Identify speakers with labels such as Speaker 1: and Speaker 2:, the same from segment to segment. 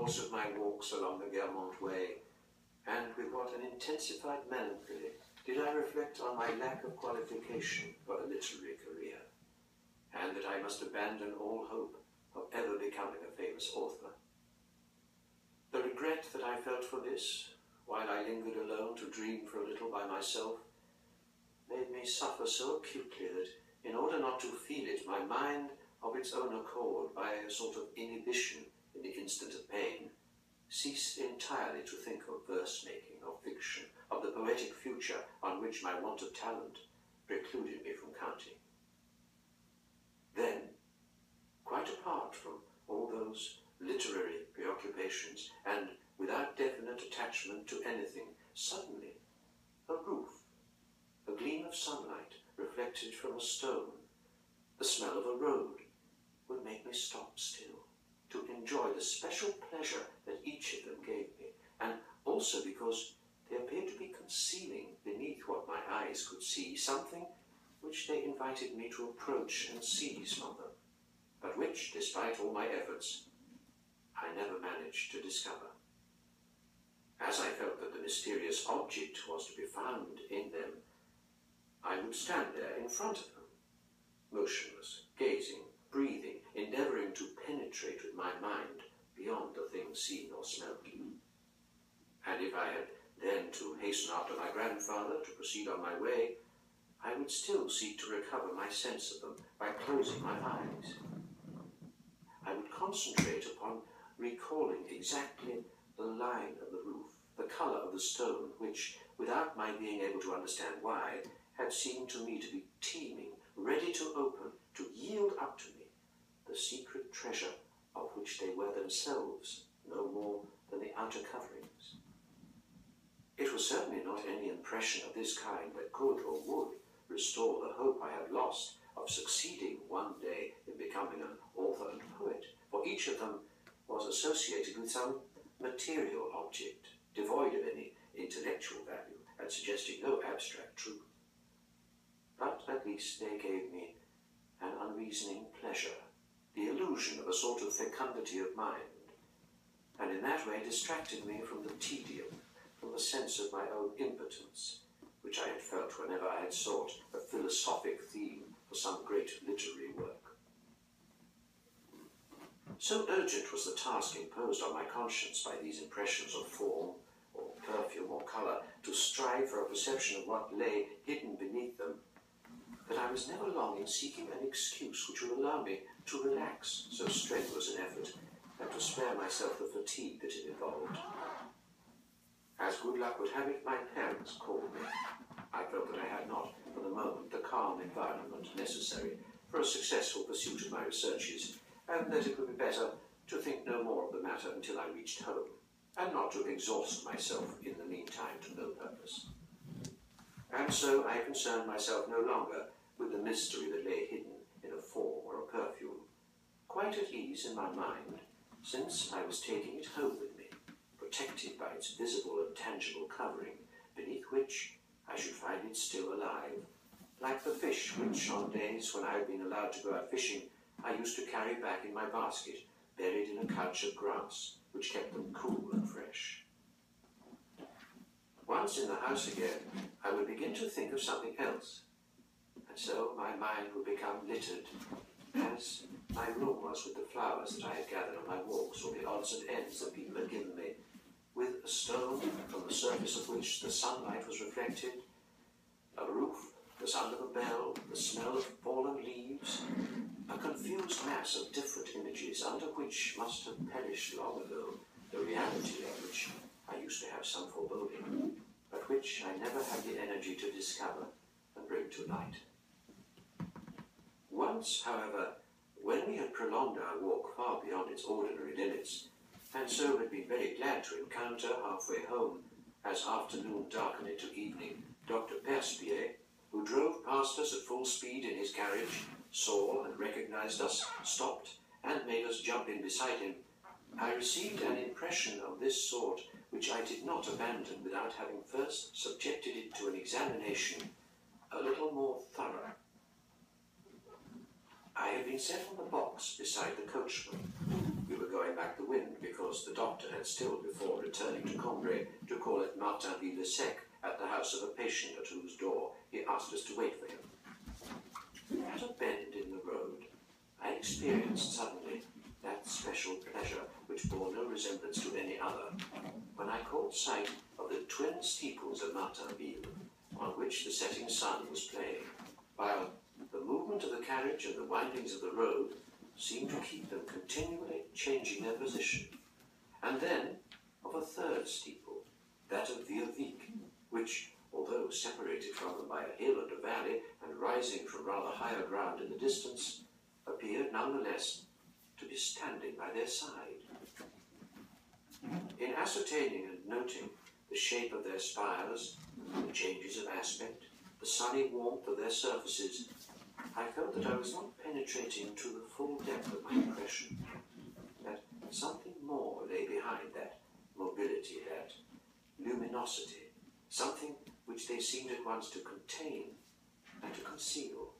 Speaker 1: course of my walks along the Guermantes Way, and with what an intensified melancholy did I reflect on my lack of qualification for a literary career, and that I must abandon all hope of ever becoming a famous author. The regret that I felt for this, while I lingered alone to dream for a little by myself, made me suffer so acutely that, in order not to feel it, my mind, of its own accord, by a sort of inhibition in the instant of pain, ceased entirely to think of verse-making, of fiction, of the poetic future on which my want of talent precluded me from counting. Then, quite apart from all those literary preoccupations, and without definite attachment to anything, suddenly a roof, a gleam of sunlight reflected from a stone, the smell of a road, would make me stop still, to enjoy the special pleasure that each of them gave me, and also because they appeared to be concealing beneath what my eyes could see something which they invited me to approach and seize from them, but which, despite all my efforts, I never managed to discover. As I felt that the mysterious object was to be found in them, I would stand there in front of them, motionless, gazing, breathing, endeavoring to penetrate with my mind beyond the things seen or smelt. And if I had then to hasten after my grandfather to proceed on my way, I would still seek to recover my sense of them by closing my eyes. I would concentrate upon recalling exactly the line of the roof, the colour of the stone, which, without my being able to understand why, had seemed to me to be teeming, ready to open, to yield up to me the secret treasure of which they were themselves no more than the outer coverings. It was certainly not any impression of this kind that could or would restore the hope I had lost of succeeding one day in becoming an author and poet, for each of them was associated with some material object, devoid of any intellectual value, and suggesting no abstract truth. But at least they gave me an unreasoning pleasure, the illusion of a sort of fecundity of mind, and in that way distracted me from the tedium, from the sense of my own impotence, which I had felt whenever I had sought a philosophic theme for some great literary work. So urgent was the task imposed on my conscience by these impressions of form, or perfume, or colour, to strive for a perception of what lay hidden beneath them, that I was never long in seeking an excuse which would allow me to relax so strenuous an effort, and to spare myself the fatigue that it involved. As good luck would have it, my parents called me. I felt that I had not, for the moment, the calm environment necessary for a successful pursuit of my researches, and that it would be better to think no more of the matter until I reached home, and not to exhaust myself in the meantime to no purpose. And so I concerned myself no longer with the mystery that lay hidden in a form or a perfume, quite at ease in my mind, since I was taking it home with me, protected by its visible and tangible covering, beneath which I should find it still alive, like the fish which, on days when I had been allowed to go out fishing, I used to carry back in my basket, buried in a couch of grass, which kept them cool and fresh. Once in the house again, I would begin to think of something else, and so my mind would become littered, as my room was with the flowers that I had gathered on my walks, or the odds and ends that people had given me, with a stone from the surface of which the sunlight was reflected, a roof, the sound of a bell, the smell of fallen leaves, a confused mass of different images under which must have perished long ago the reality of which I used to have some foreboding, but which I never had the energy to discover and bring to light. Once, however, when we had prolonged our walk far beyond its ordinary limits, and so had been very glad to encounter halfway home, as afternoon darkened into evening, Dr. Perspier, who drove past us at full speed in his carriage, saw and recognized us, stopped, and made us jump in beside him, I received an impression of this sort which I did not abandon without having first subjected it to an examination a little more thorough. I had been set on the box beside the coachman. We were going back the wind because course, the doctor had still, before returning to Combray, to call at Martinville-le-Sec at the house of a patient at whose door he asked us to wait for him. At a bend in the road, I experienced suddenly that special pleasure which bore no resemblance to any other, when I caught sight of the twin steeples of Martinville, on which the setting sun was playing, while the movement of the carriage and the windings of the road seemed to keep them continually changing their position. And then of a third steeple, that of Vieux-Vic, which, although separated from them by a hill and a valley, and rising from rather higher ground in the distance, appeared nonetheless to be standing by their side. In ascertaining and noting the shape of their spires, the changes of aspect, the sunny warmth of their surfaces, I felt that I was not penetrating to the full depth of my impression, that something more lay behind that mobility, that luminosity, something which they seemed at once to contain and to conceal.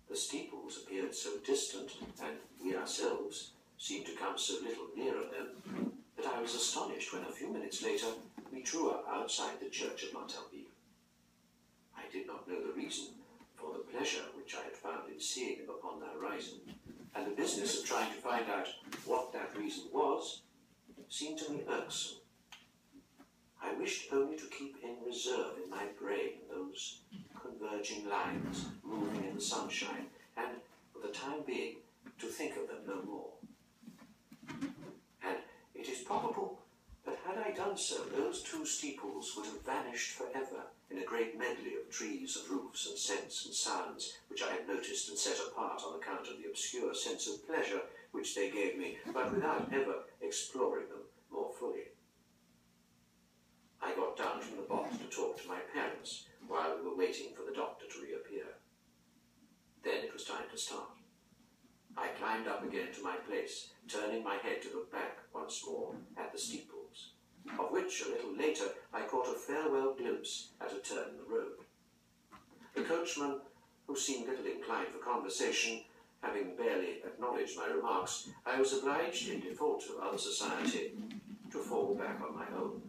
Speaker 1: The steeples appeared so distant, and we ourselves seemed to come so little nearer them, that I was astonished when a few minutes later we drew up outside the church of Martinville. I did not know the reason for the pleasure which I had found in seeing them upon the horizon, and the business of trying to find out what that reason was seemed to me irksome. I wished only to keep in reserve in my brain those converging lines moving in the sunshine, and, for the time being, to think of them no more. And it is probable that had I done so, those two steeples would have vanished forever in a great medley of trees and roofs and scents and sounds which I had noticed and set apart on account of the obscure sense of pleasure which they gave me, but without ever exploring them more fully. I got down from the box to talk to my parents while we were waiting for the doctor to reappear. Then it was time to start. I climbed up again to my place, turning my head to look back once more at the steeples, of which a little later I caught a farewell glimpse at a turn in the road. The coachman, who seemed little inclined for conversation, having barely acknowledged my remarks, I was obliged, in default of other society, to fall back on my own,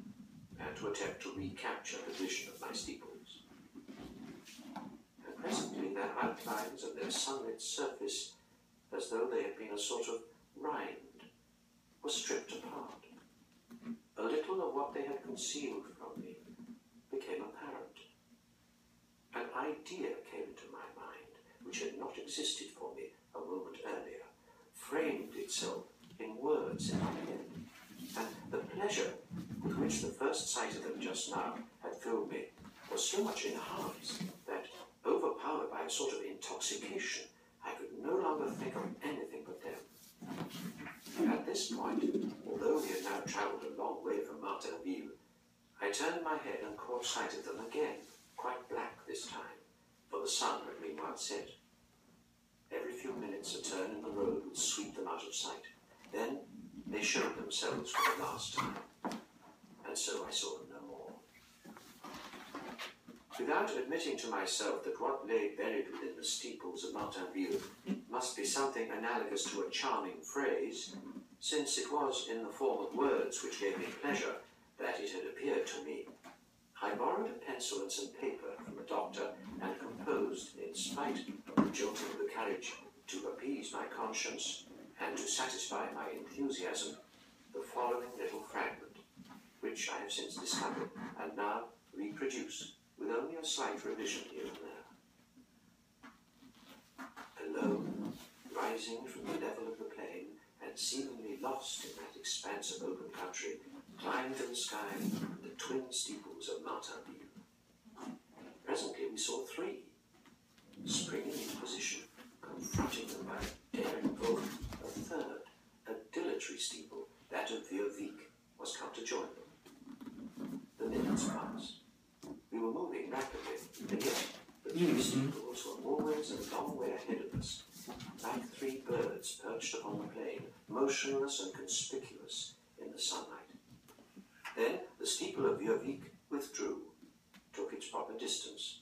Speaker 1: and to attempt to recapture the vision of my steeples. And presently their outlines and their sunlit surface, as though they had been a sort of rind, were stripped apart. A little of what they had concealed from me became apparent. An idea came into my mind, which had not existed for me a moment earlier, framed itself in words in my head, and the pleasure with which the first sight of them just now had filled me was so much enhanced that, overpowered by a sort of intoxication, I could no longer think of anything but them. At this point, although we had now travelled a long way from Martinville, I turned my head and caught sight of them again, quite black this time, for the sun had meanwhile set. Every few minutes a turn in the road would sweep them out of sight. Then they showed themselves for the last time, and so I saw them no more. Without admitting to myself that what lay buried within the steeples of Martinville must be something analogous to a charming phrase, since it was in the form of words which gave me pleasure that it had appeared to me, I borrowed a pencil and some paper from the doctor and composed, in spite of the jolting of the carriage, to appease my conscience and to satisfy my enthusiasm, the following little fragment, which I have since discovered and now reproduce with only a slight revision here and there. Alone, rising from the level of the plain and seemingly lost in that expanse of open country, climbed to the sky the twin steeples of Martinville. Presently we saw three, springing into position, confronting them by daring both. A third, a dilatory steeple, that of Vieux-Vic, was come to join them. The minutes passed. We were moving rapidly, and yet the three steeples were always a long way ahead of us, like three birds perched upon the plain, motionless and conspicuous in the sunlight. Then the steeple of Vieux-Vic withdrew, took its proper distance,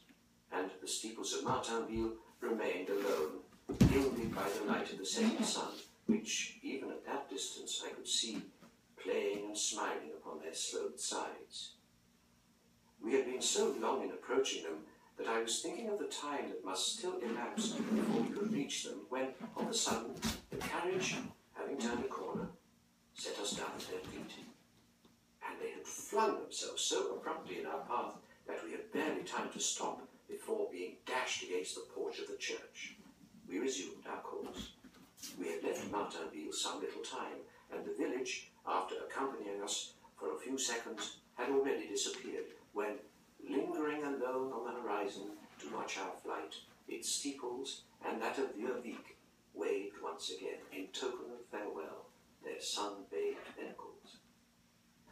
Speaker 1: and the steeples of Martinville remained alone, gilded by the light of the setting sun, which, even at that distance, I could see their sloped sides. We had been so long in approaching them that I was thinking of the time that must still elapse before we could reach them, when, of a sudden, the carriage, having turned a corner, set us down at their feet. And they had flung themselves so abruptly in our path that we had barely time to stop before being dashed against the porch of the church. We resumed our course. We had left Martinville some little time, and the village, after accompanying us for a few seconds, had already disappeared, when, lingering alone on the horizon to watch our flight, its steeples and that of Vieux-Vic waved once again, in token of farewell, their sun-bathed pinnacles.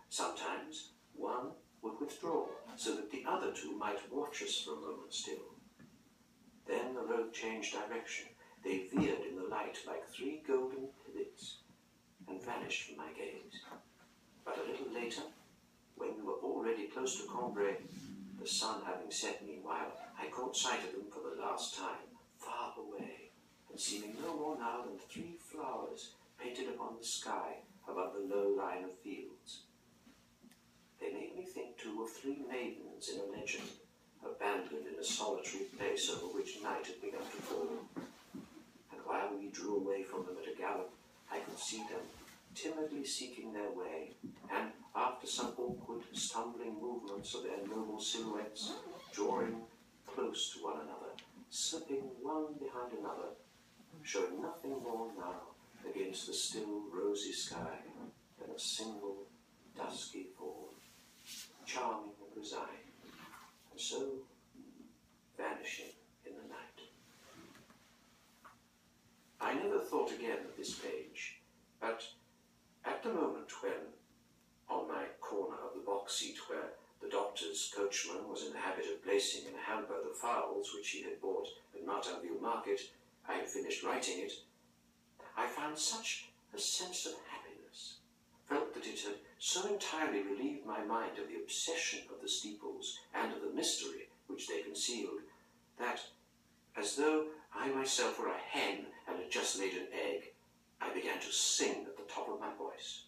Speaker 1: Sometimes one would withdraw, so that the other two might watch us for a moment still. Then the road changed direction. They veered in the light like three golden pivots, and vanished from my gaze. But a little later, when we were already close to Cambrai, the sun having set meanwhile, I caught sight of them for the last time, far away, and seeming no more now than three flowers painted upon the sky above the low line of fields. They made me think, too, of three maidens in a legend, abandoned in a solitary place over which night had begun to fall. And while we drew away from them at a gallop, I could see them timidly seeking their way, and after some awkward, stumbling movements of their noble silhouettes, drawing close to one another, slipping one behind another, showing nothing more now against the still rosy sky than a single dusky form, charming and resigned, and so vanishing in the night. I never thought again of this page, but at the moment when, on my corner of the box seat where the doctor's coachman was in the habit of placing in a hamper the fowls which he had bought at Martinville Market, I had finished writing it, I found such a sense of happiness, felt that it had so entirely relieved my mind of the obsession of the steeples and of the mystery which they concealed, that, as though I myself were a hen and had just laid an egg, I began to sing at the top of my voice.